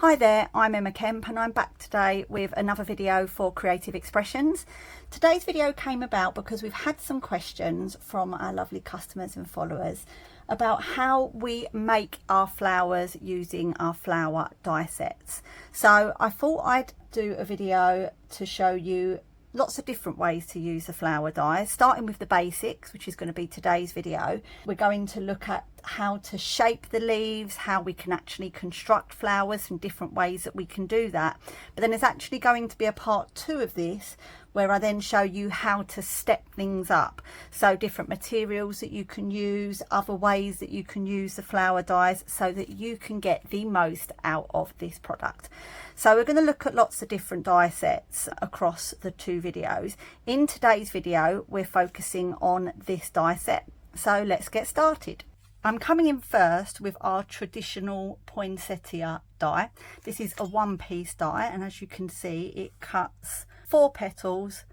Hi there, I'm Emma Kemp and I'm back today with another video for Creative Expressions. Today's video came about because we've had some questions from our lovely customers and followers about how we make our flowers using our flower die sets. So I thought I'd do a video to show you lots of different ways to use the flower dies, starting with the basics, which is going to be today's video. We're going to look at how to shape the leaves, how we can actually construct flowers, from different ways that we can do that. But then there's actually going to be a part 2 of this where I then show you how to step things up. So different materials that you can use, other ways that you can use the flower dies so that you can get the most out of this product. So we're going to look at lots of different die sets across the 2 videos. In today's video, we're focusing on this die set. So let's get started. I'm coming in first with our Traditional Poinsettia die. This is a 1-piece die, and as you can see, it cuts 4 petals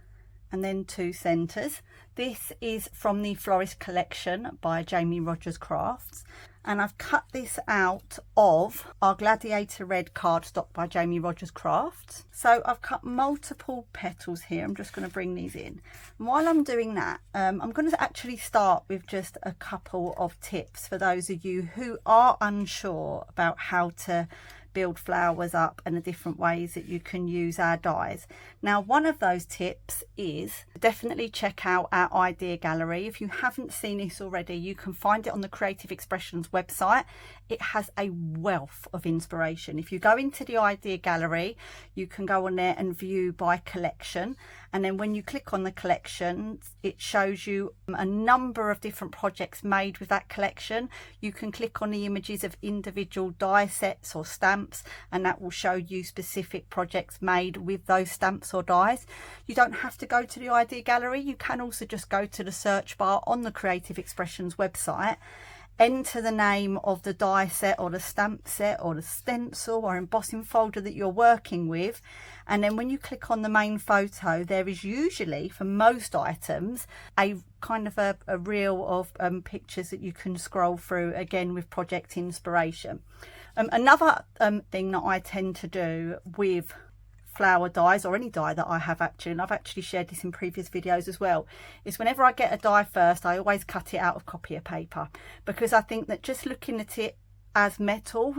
and then 2 centres. This is from the Florist collection by Jamie Rodgers Crafts, and I've cut this out of our Gladiator Red cardstock by Jamie Rodgers Crafts. So I've cut multiple petals here. I'm just going to bring these in. And while I'm doing that, I'm going to actually start with just a couple of tips for those of you who are unsure about how to build flowers up and the different ways that you can use our dies. Now, one of those tips is definitely check out our idea gallery. If you haven't seen this already, you can find it on the Creative Expressions website. It has a wealth of inspiration. If you go into the idea gallery, you can go on there and view by collection, and then when you click on the collection, it shows you a number of different projects made with that collection. You can click on the images of individual die sets or stamps, and that will show you specific projects made with those stamps or dies. You don't have to go to the idea gallery. You can also just go to the search bar on the Creative Expressions website, enter the name of the die set or the stamp set or the stencil or embossing folder that you're working with, and then when you click on the main photo, there is usually, for most items, a kind of a reel of pictures that you can scroll through, again with project inspiration. Another thing that I tend to do with flower dies, or any die that I have actually, and I've actually shared this in previous videos as well, is whenever I get a die first, I always cut it out of copier paper, because I think that just looking at it as metal,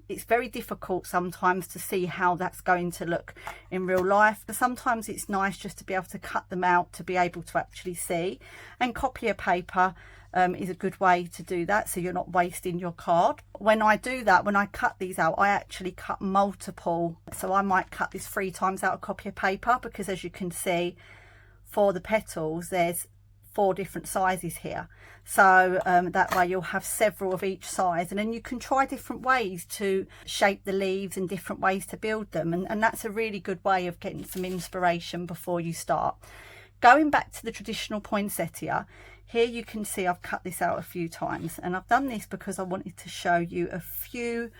it's very difficult sometimes to see how that's going to look in real life. But sometimes it's nice just to be able to cut them out to be able to actually see, and copier paper is a good way to do that, so you're not wasting your card. When I do that, when I cut these out, I actually cut multiple, so I might cut this 3 times out of copier paper, because as you can see, for the petals there's 4 different sizes here, so that way you'll have several of each size, and then you can try different ways to shape the leaves and different ways to build them, and that's a really good way of getting some inspiration before you start. Going back to the Traditional Poinsettia, here you can see I've cut this out a few times, and I've done this because I wanted to show you a few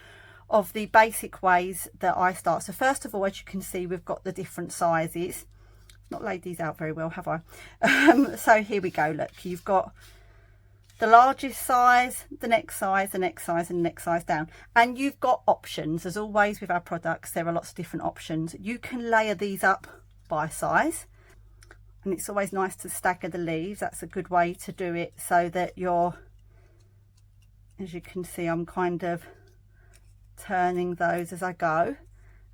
of the basic ways that I start. So first of all, as you can see, we've got the different sizes. Not laid these out very well, have I? So here we go. Look, you've got the largest size, the next size, the next size, and the next size down. And you've got options. As always with our products, there are lots of different options. You can layer these up by size. And it's always nice to stagger the leaves. That's a good way to do it, so that you're, as you can see, I'm kind of turning those as I go.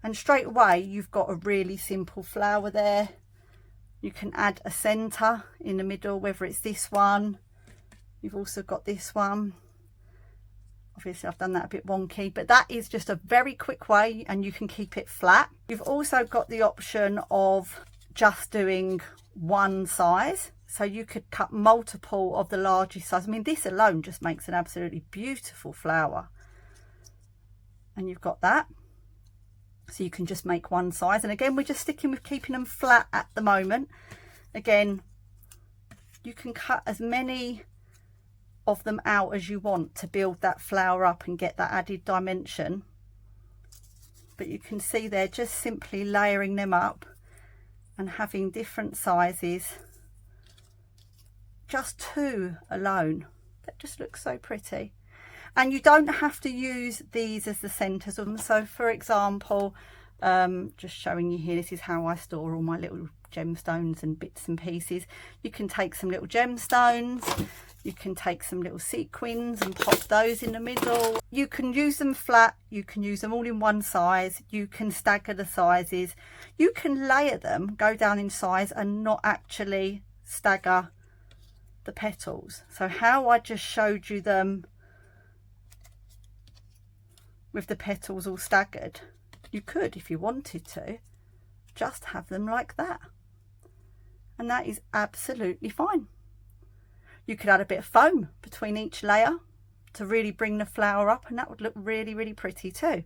And straight away, you've got a really simple flower there. You can add a centre in the middle, whether it's this one. You've also got this one. Obviously, I've done that a bit wonky, but that is just a very quick way, and you can keep it flat. You've also got the option of just doing one size, so you could cut multiple of the largest size. I mean, this alone just makes an absolutely beautiful flower, and you've got that, so you can just make one size. And again, we're just sticking with keeping them flat at the moment. Again, you can cut as many of them out as you want to build that flower up and get that added dimension, but you can see they're just simply layering them up and having different sizes. Just 2 alone, that just looks so pretty. And you don't have to use these as the centers. So for example, just showing you here, this is how I store all my little gemstones and bits and pieces. You can take some little gemstones, you can take some little sequins and pop those in the middle. You can use them flat, you can use them all in one size, you can stagger the sizes, you can layer them, go down in size and not actually stagger the petals. So how I just showed you them with the petals all staggered, you could, if you wanted to, just have them like that, and that is absolutely fine. You could add a bit of foam between each layer to really bring the flower up, and that would look really, really pretty too.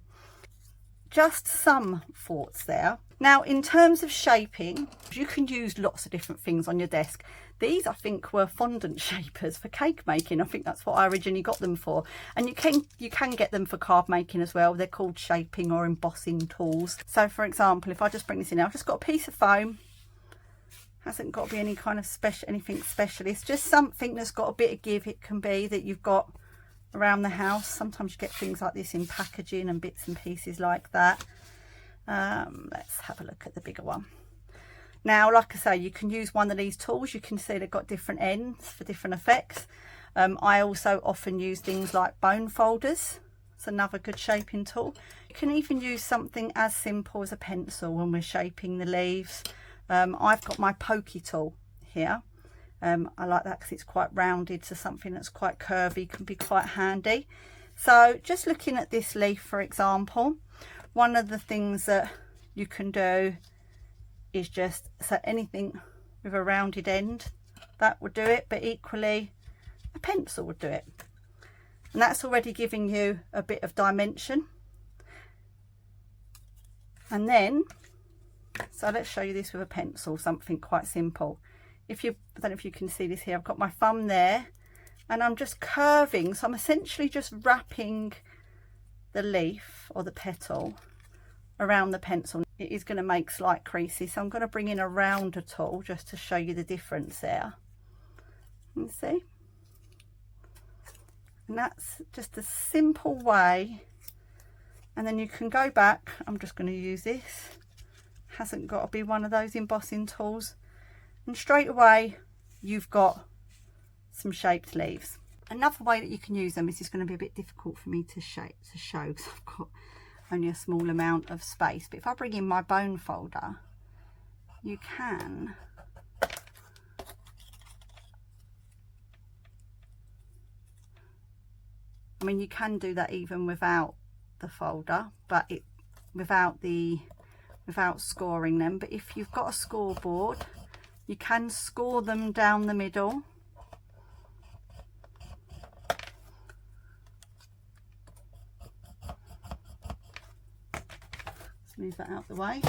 Just some thoughts there. Now, in terms of shaping, you can use lots of different things on your desk. These, I think, were fondant shapers for cake making. I think that's what I originally got them for. And you can get them for card making as well. They're called shaping or embossing tools. So, for example, if I just bring this in now, I've just got a piece of foam. Hasn't got to be any kind of anything special. It's just something that's got a bit of give. It can be that you've got around the house. Sometimes you get things like this in packaging and bits and pieces like that. Let's have a look at the bigger one. Now, like I say, you can use one of these tools. You can see they've got different ends for different effects. I also often use things like bone folders. It's another good shaping tool. You can even use something as simple as a pencil when we're shaping the leaves. I've got my pokey tool here. I like that because it's quite rounded, so something that's quite curvy can be quite handy. So just looking at this leaf, for example, one of the things that you can do is just, so anything with a rounded end, that would do it, but equally a pencil would do it. And that's already giving you a bit of dimension. And then, so let's show you this with a pencil, something quite simple. I don't know if you can see this here, I've got my thumb there and I'm just curving. So I'm essentially just wrapping the leaf or the petal around the pencil. It is going to make slight creases. So I'm going to bring in a rounder tool just to show you the difference there. You see? And that's just a simple way. And then you can go back. I'm just going to use this. Hasn't got to be one of those embossing tools, and straight away you've got some shaped leaves. Another way that you can use them, this is going to be a bit difficult for me to show because I've got only a small amount of space, but if I bring in my bone folder, you can you can do that even without the folder, but without scoring them. But if you've got a scoreboard, you can score them down the middle. Let's move that out the way.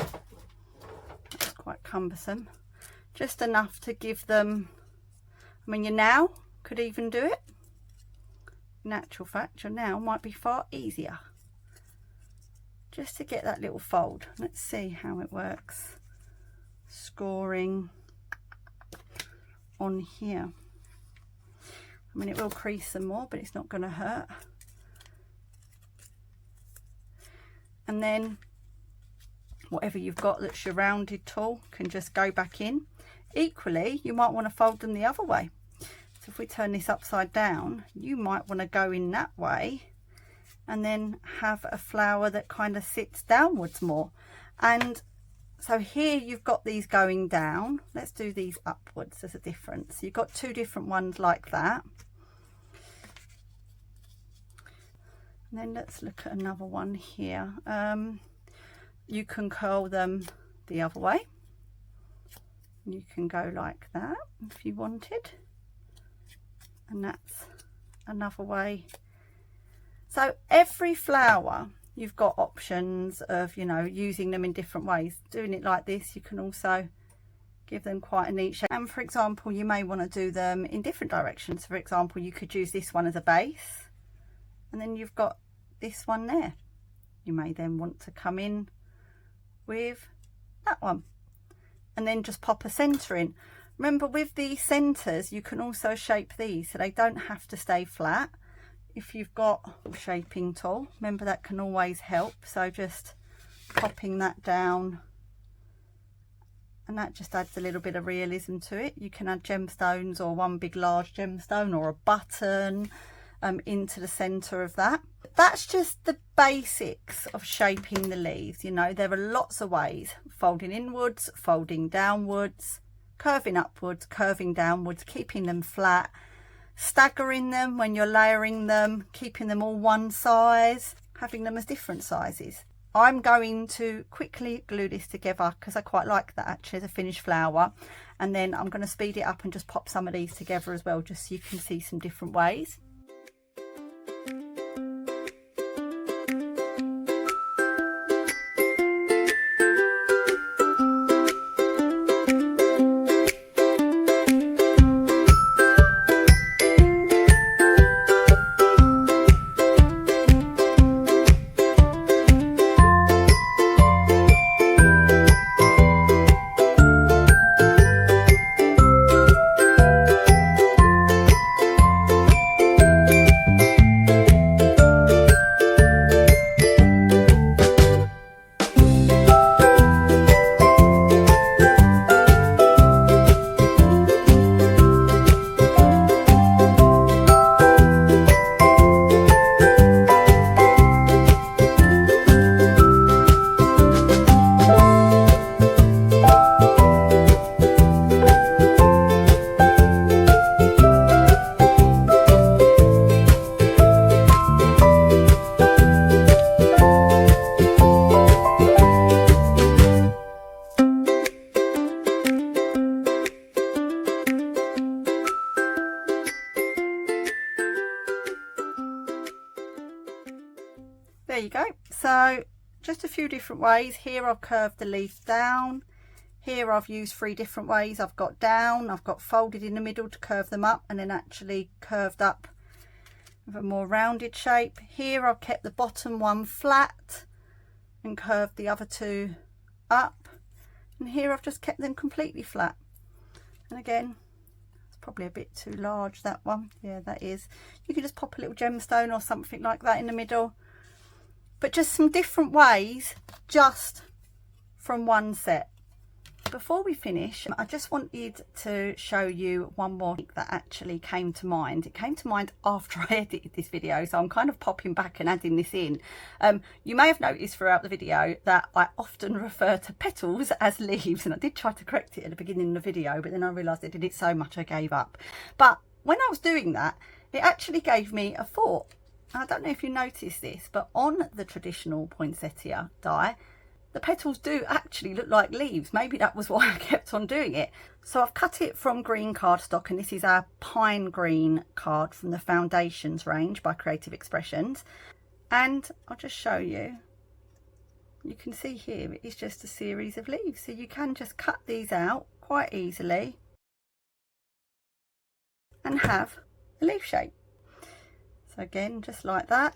That's quite cumbersome. Just enough to give them, your nail could even do it. In actual fact, your nail might be far easier. Just to get that little fold. Let's see how it works. Scoring on here. It will crease some more, but it's not going to hurt. And then whatever you've got that's your rounded tool can just go back in. Equally, you might want to fold them the other way. So if we turn this upside down, you might want to go in that way and then have a flower that kind of sits downwards more. And so here you've got these going down. Let's do these upwards. There's a difference. You've got two different ones like that. And then let's look at another one here. You can curl them the other way. You can go like that if you wanted. And that's another way. So every flower, you've got options of, using them in different ways. Doing it like this, you can also give them quite a neat shape. And for example, you may want to do them in different directions. For example, you could use this one as a base, and then you've got this one there. You may then want to come in with that one, and then just pop a centre in. Remember, with the centres, you can also shape these so they don't have to stay flat. if you've got a shaping tool, remember that can always help. So just popping that down, and that just adds a little bit of realism to it. You can add gemstones or one big large gemstone or a button into the center of that. That's just the basics of shaping the leaves. You know, there are lots of ways: folding inwards, folding downwards, curving upwards, curving downwards, keeping them flat, staggering them when you're layering them, keeping them all one size, having them as different sizes. I'm going to quickly glue this together because I quite like that actually as a finished flower, and then I'm going to speed it up and just pop some of these together as well, just so you can see some different ways. There you go. So just a few different ways. Here I've curved the leaf down. Here I've used 3 different ways. I've got down, I've got folded in the middle to curve them up, and then actually curved up with a more rounded shape. Here I've kept the bottom one flat and curved the other 2 up. And here I've just kept them completely flat. And again, it's probably a bit too large, that one. Yeah, that is. You can just pop a little gemstone or something like that in the middle. But just some different ways, just from one set. Before we finish, I just wanted to show you one more thing that actually came to mind. It came to mind after I edited this video, so I'm kind of popping back and adding this in. You may have noticed throughout the video that I often refer to petals as leaves, and I did try to correct it at the beginning of the video, but then I realised I did it so much I gave up. But when I was doing that, it actually gave me a thought. I don't know if you noticed this, but on the traditional poinsettia die, the petals do actually look like leaves. Maybe that was why I kept on doing it. So I've cut it from green cardstock, and this is our pine green card from the Foundations range by Creative Expressions. And I'll just show you. You can see here it is just a series of leaves. So you can just cut these out quite easily and have a leaf shape. So again, just like that.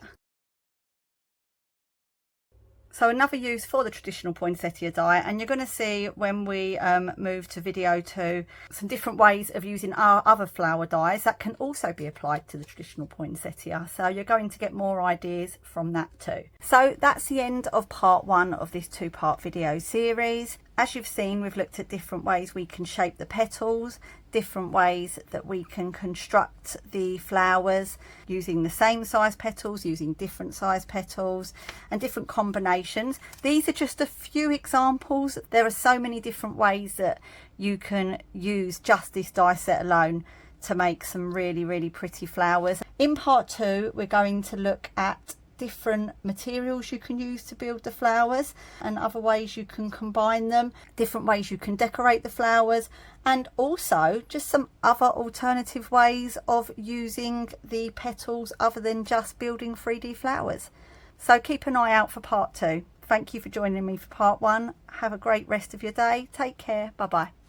So another use for the traditional poinsettia die, and you're going to see when we move to video 2 some different ways of using our other flower dies that can also be applied to the traditional poinsettia. So you're going to get more ideas from that too. So that's the end of part 1 of this 2-part video series. As you've seen, we've looked at different ways we can shape the petals, different ways that we can construct the flowers using the same size petals, using different size petals, and different combinations. These are just a few examples. There are so many different ways that you can use just this die set alone to make some really, really pretty flowers. In part 2, we're going to look at different materials you can use to build the flowers and other ways you can combine them, different ways you can decorate the flowers, and also just some other alternative ways of using the petals other than just building 3D flowers. So keep an eye out for part 2. Thank you for joining me for part 1. Have a great rest of your day. Take care. Bye bye.